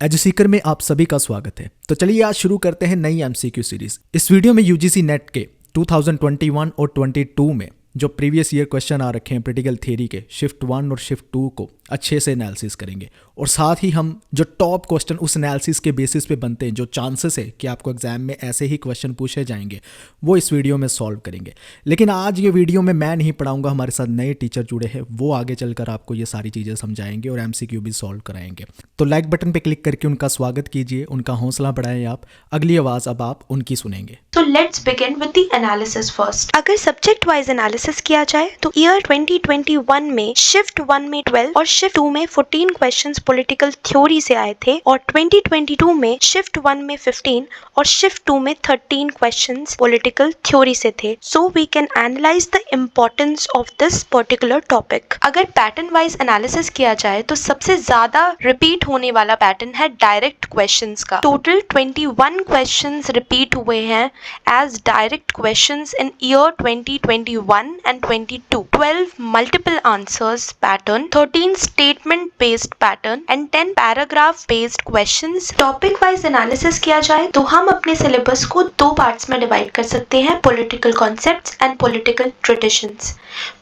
Edu Sikar में आप सभी का स्वागत है। तो चलिए आज शुरू करते हैं नई एमसीक्यू सीरीज। इस वीडियो में यूजीसी नेट के 2021 और 22 में जो प्रीवियस ईयर क्वेश्चन आ रखे हैं प्रैक्टिकल थ्योरी के शिफ्ट 1 और शिफ्ट 2 को अच्छे से एनालिसिस करेंगे और साथ ही हम जो टॉप क्वेश्चन उस एनालिसिस के बेसिस पे बनते हैं, जो चांसेस है कि आपको एग्जाम में ऐसे ही क्वेश्चन पूछे जाएंगे, वो इस वीडियो में सॉल्व करेंगे। लेकिन आज ये वीडियो में मैं नहीं पढ़ाऊंगा, हमारे साथ नए टीचर जुड़े हैं, वो आगे चलकर आपको ये सारी चीज़ें समझाएंगे और एमसीक्यू भी सॉल्व कराएंगे। तो लाइक बटन पे क्लिक करके उनका स्वागत कीजिए, उनका हौसला बढ़ाएं आप। अगली आवाज़ अब आप उनकी सुनेंगे। So let's begin with the analysis first. अगर सब्जेक्ट वाइज एनालिसिस किया जाए तो ईयर 2021 में शिफ्ट 1 में 12 और शिफ्ट 2 में 14 क्वेश्चंस पॉलिटिकल थ्योरी से आए थे और 2022 में शिफ्ट 1 में 15 और शिफ्ट 2 में 13 क्वेश्चंस पॉलिटिकल थ्योरी से थे। So we can analyze the importance of this particular topic. अगर पैटर्न वाइज एनालिसिस किया जाए तो सबसे ज्यादा रिपीट होने वाला पैटर्न है डायरेक्ट क्वेश्चंस का। टोटल 21 क्वेश्चंस रिपीट हुए हैं as direct questions in year 2021 and 22. 12 multiple answers pattern, 13 statement based pattern and 10 paragraph based questions. Topic wise analysis किया जाए तो हम अपने सिलेबस को दो पार्ट्स में डिवाइड कर सकते हैं, political concepts and political traditions.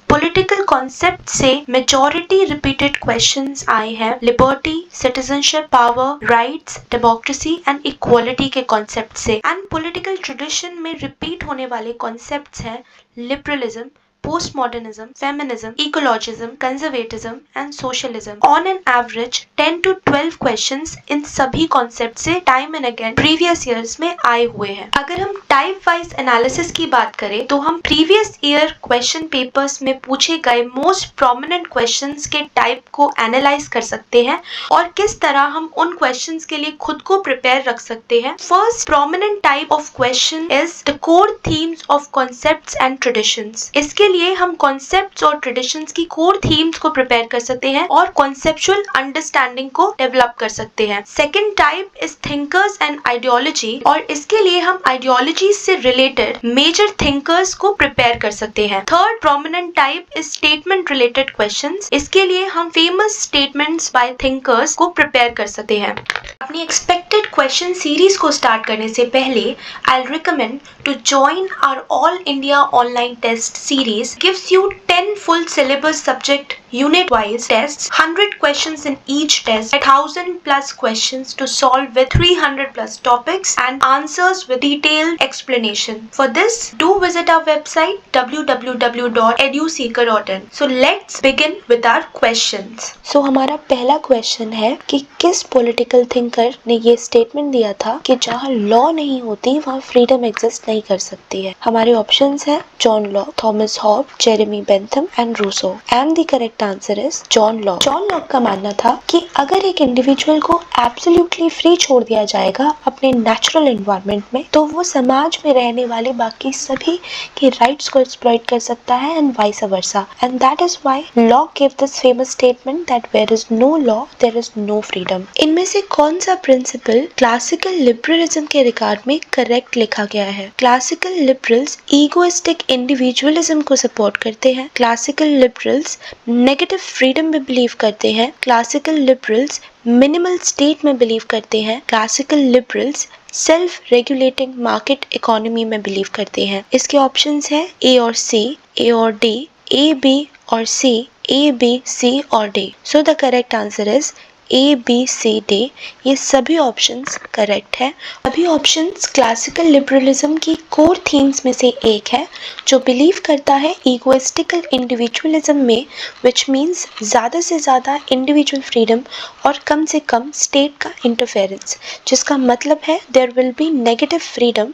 Political concept से मेजॉरिटी रिपीटेड क्वेश्चंस आए हैं liberty, citizenship, power, rights, democracy and equality के कॉन्सेप्ट से। एंड पॉलिटिकल ट्रेडिशन में रिपीट होने वाले कॉन्सेप्ट्स हैं liberalism, post modernism, feminism, ecologism, conservatism and socialism. On an average 10 to 12 questions in सभी कॉन्सेप्ट से time and again previous years में आए हुए हैं। अगर हम टाइप वाइज एनालिसिस की बात करें तो हम प्रीवियस ईयर क्वेश्चन पेपर्स में पूछे गए मोस्ट प्रोमिनेंट क्वेश्चंस के टाइप को एनालाइज कर सकते हैं और किस तरह हम उन क्वेश्चंस के लिए खुद को प्रिपेयर रख सकते हैं। First prominent type of question is the core themes of concepts and traditions. इसके लिए हम कॉन्सेप्ट्स और ट्रेडिशंस की कोर थीम्स को प्रिपेयर कर सकते हैं और कॉन्सेप्चुअल अंडरस्टैंडिंग को डेवलप कर सकते हैं। Second type is thinkers and ideology और इसके लिए हम आइडियोलॉजी से रिलेटेड मेजर थिंकर्स को प्रिपेयर कर सकते हैं। Third prominent type is statement related questions. इसके लिए हम फेमस स्टेटमेंट्स बाय थिंकर्स को प्रिपेयर कर सकते हैं। अपनी एक्सपेक्टेड क्वेश्चन सीरीज को स्टार्ट करने से पहले I recommend to join our all India online test series. Gives you 10 full syllabus subject unit wise tests, 100 questions in each test, 1000 plus questions to solve with 300 plus topics and answers with detailed explanation. For this, do visit our website www.eduseeker.in. So let's begin with our questions. So हमारा पहला question है कि किस political thinker ने ये statement दिया था कि जहाँ लॉ नहीं होती वहाँ फ्रीडम एग्जिस्ट नहीं कर सकती है। हमारे ऑप्शंस है John Locke, Thomas Hobbes, Jeremy Bentham and Rousseau. And the correct answer is John Locke. John Locke का मानना था कि अगर एक इंडिविजुअल को एब्सोल्युटली फ्री छोड़ दिया जाएगा अपने नेचुरल एनवायरनमेंट में तो वो समाज में रहने वाले बाकी सभी के राइट्स को एक्सप्लॉइट कर सकता है and vice versa. And that is why Locke give this famous statement that where is no law there is no freedom. इनमें से कौन सा प्रिंसिपल क्लासिकल लिबरलिज्म के रिगार्ड में करेक्ट लिखा गया है? क्लासिकल लिबरल्स ईगोइस्टिक इंडिविजुअलिज्म को सपोर्ट करते हैं। क्लासिकल लिबरल्स नेगेटिव फ्रीडम में बिलीव करते हैं। क्लासिकल लिबरल्स मिनिमल स्टेट में बिलीव करते हैं। Classical liberals self regulating market economy में बिलीव करते हैं। इसके ऑप्शंस हैं ए और सी, ए और डी, ए बी और सी, ए बी सी और D. So the correct answer is A B C D. ये सभी ऑप्शंस करेक्ट है। सभी ऑप्शंस क्लासिकल लिबरलिज्म की कोर थीम्स में से एक है जो बिलीव करता है इगोइस्टिकल इंडिविजुअलिज्म में, विच मीन्स ज़्यादा से ज़्यादा इंडिविजुअल फ्रीडम और कम से कम स्टेट का इंटरफेरेंस, जिसका मतलब है there will be negative freedom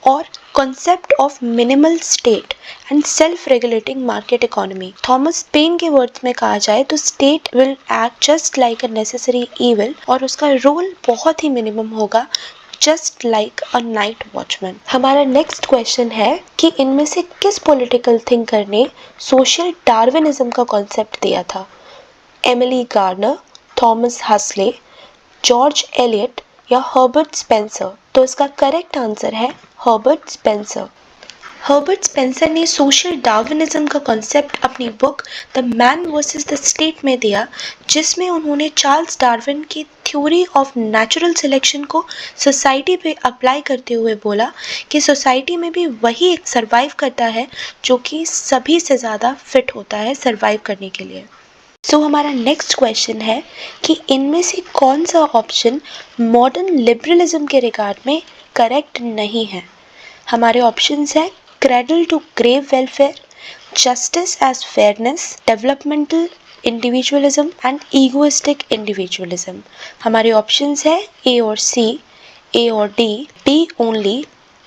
और concept of minimal state and self-regulating market economy. Thomas Paine के वर्ड्स में कहा जाए तो state will act just like a necessary evil और उसका रोल बहुत ही मिनिमम होगा, just like a night watchman. हमारा नेक्स्ट क्वेश्चन है कि इनमें से किस पॉलिटिकल थिंकर ने सोशल डार्विनिज्म का कॉन्सेप्ट दिया था? Emily Garner, Thomas Huxley, George Eliot या हर्बर्ट स्पेंसर? तो इसका करेक्ट आंसर है हर्बर्ट स्पेंसर। हर्बर्ट स्पेंसर ने सोशल डार्विनिज्म का कॉन्सेप्ट अपनी book the man versus the state में दिया, जिसमें उन्होंने चार्ल्स डार्विन की थ्योरी ऑफ नेचुरल सिलेक्शन को सोसाइटी पे अप्लाई करते हुए बोला कि सोसाइटी में भी वही सर्वाइव करता है जो कि सभी से ज़्यादा फिट होता है सर्वाइव करने के लिए। सो हमारा नेक्स्ट क्वेश्चन है कि इनमें से कौन सा ऑप्शन मॉडर्न लिबरलिज्म के रिगार्ड में करेक्ट नहीं है। हमारे ऑप्शंस हैं cradle to grave welfare, justice as fairness, developmental individualism and egoistic individualism। हमारे ऑप्शंस है A और C, A और D only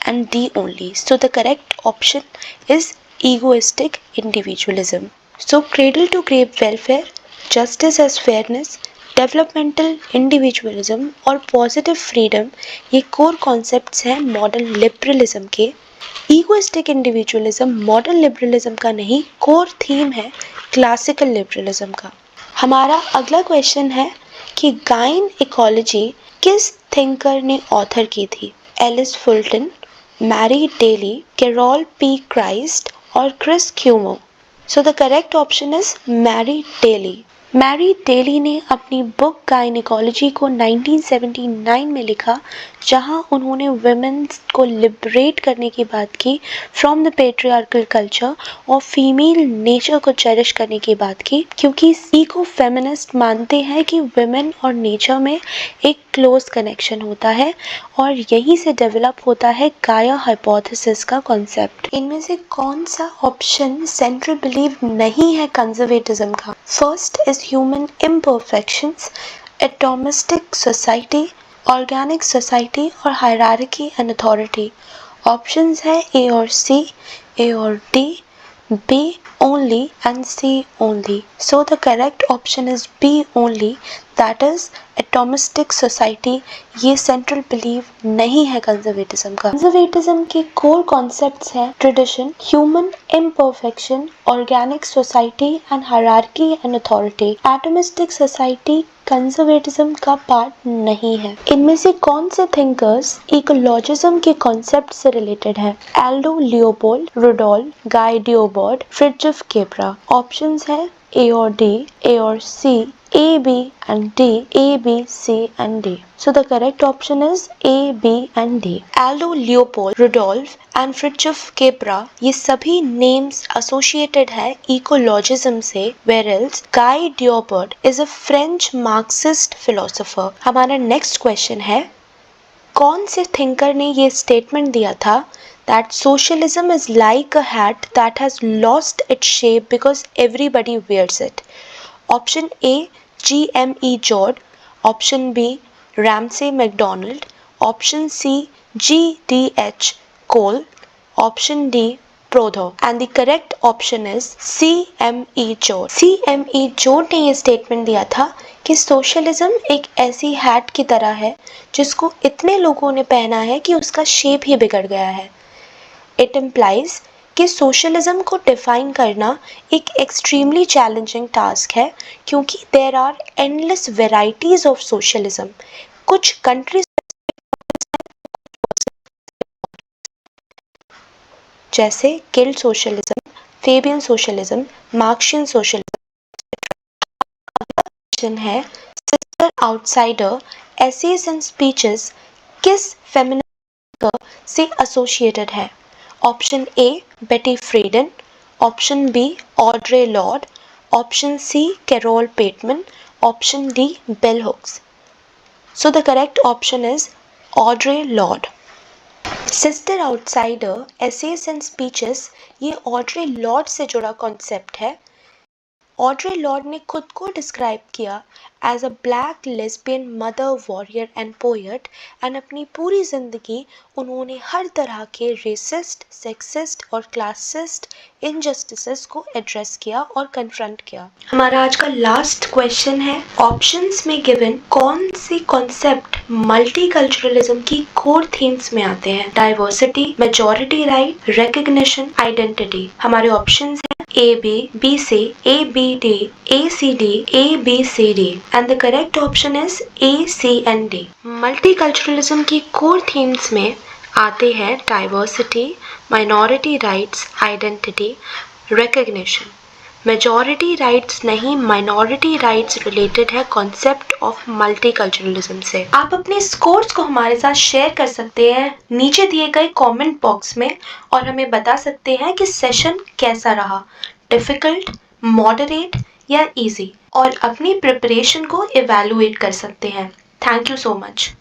and D only। So the correct option is egoistic individualism। So cradle to grave welfare, justice as fairness, developmental individualism और positive freedom ये core concepts हैं modern liberalism के। Egoistic individualism modern liberalism का नहीं, core theme है classical liberalism का। हमारा अगला क्वेश्चन है कि गाइन इकोलॉजी किस थिंकर ने ऑथर की थी। Alice Fulton, Mary Daly, Carol P Christ और Chris Cuomo. So the correct option is Mary Daly. Mary Daly ने अपनी बुक गायनिकोलॉजी को 1979 में लिखा, जहां उन्होंने वुमेन्स को लिबरेट करने की बात की फ्रॉम द पेट्रियार्कल कल्चर और फीमेल नेचर को चेरिश करने की बात की, क्योंकि इको फेमिनिस्ट मानते हैं कि वुमेन और नेचर में एक क्लोज कनेक्शन होता है और यहीं से डेवलप होता है गाया हाइपोथेसिस का कॉन्सेप्ट। इनमें से कौन सा ऑप्शन सेंट्रल बिलीव नहीं है कंजर्वेटिज्म का। First is human imperfections, atomistic society, organic society और हायरार्की एंड अथॉरिटी। ऑप्शंस है ए और सी, ए और D, B only and C only। So the correct option is B only, that is atomistic society। ये central believe नहीं है conservatism का। Conservatism के core concepts हैं tradition, human imperfection, organic society and hierarchy and authority. Atomistic society conservatism का part नहीं है। इनमें से कौन से थिंकर्स इकोलॉजिज्म के कॉन्सेप्ट से रिलेटेड है। एल्डो लियोपोल्ड, रुडोल्फ, गाय डिओबर्ट, फ्रिड्रिफ केब्रा। ऑप्शंस है ए और डी, ए और सी, A, B and D, A, B, C and D। So the correct option is A, B and D। Aldo Leopold, Rudolf and Fritjof Capra ये सभी names associated है ecologism से, whereas Guy Debord is a French Marxist philosopher। हमारा next question है, कौन से thinker ने ये statement दिया था that socialism is like a hat that has lost its shape because everybody wears it। Option A G.M.E. Jord, Option B Ramsay MacDonald, Option C G.D.H. Cole, Option D Prodho। And the correct option is C.M.E. Jord। C.M.E. Jord ने ये statement दिया था कि socialism एक ऐसी hat की तरह है जिसको इतने लोगों ने पहना है कि उसका शेप ही बिगड़ गया है। इट इम्प्लाइज कि सोशलिज्म को डिफाइन करना एक एक्सट्रीमली चैलेंजिंग टास्क है, क्योंकि there are endless varieties of socialism. कुछ कंट्रीज जैसे guild socialism, Fabian socialism, Marxian socialism है। Sister Outsider, essays and speeches किस फेमिनिस्ट से एसोसिएटेड है। Option A Betty Friedan, option B Audre Lorde, option C Carole Pateman, option D bell hooks. So the correct option is Audre Lorde. Sister Outsider, essays and speeches ये Audrey Lord से जुड़ा concept है। Audrey Lord ने खुद को describe किया as a black lesbian mother, warrior and poet, and अपनी पूरी जिंदगी उन्होंने हर तरह के रेसिस्ट, सेक्सिस्ट और क्लासिस्ट इनजस्टिसेस को एड्रेस किया और कन्फ्रंट किया। हमारा आज का लास्ट क्वेश्चन है, ऑप्शंस में गिवन कौन से कॉन्सेप्ट मल्टीकल्चरलिज्म की कोर थीम्स में आते हैं। Diversity, majority right, recognition, identity. हमारे ऑप्शंस हैं A, B, B, C, A, B, D, A, C, D, A, B, C, D, and the correct option is A, C and D। Multiculturalism की core themes में आते हैं diversity, minority rights, identity, recognition. Majority rights नहीं, minority rights related है concept of multiculturalism से। आप अपने scores को हमारे साथ शेयर कर सकते हैं नीचे दिए गए कमेंट बॉक्स में और हमें बता सकते हैं कि सेशन कैसा रहा, डिफिकल्ट, मॉडरेट या इजी, और अपनी प्रिपरेशन को इवैल्यूएट कर सकते हैं। Thank you so much.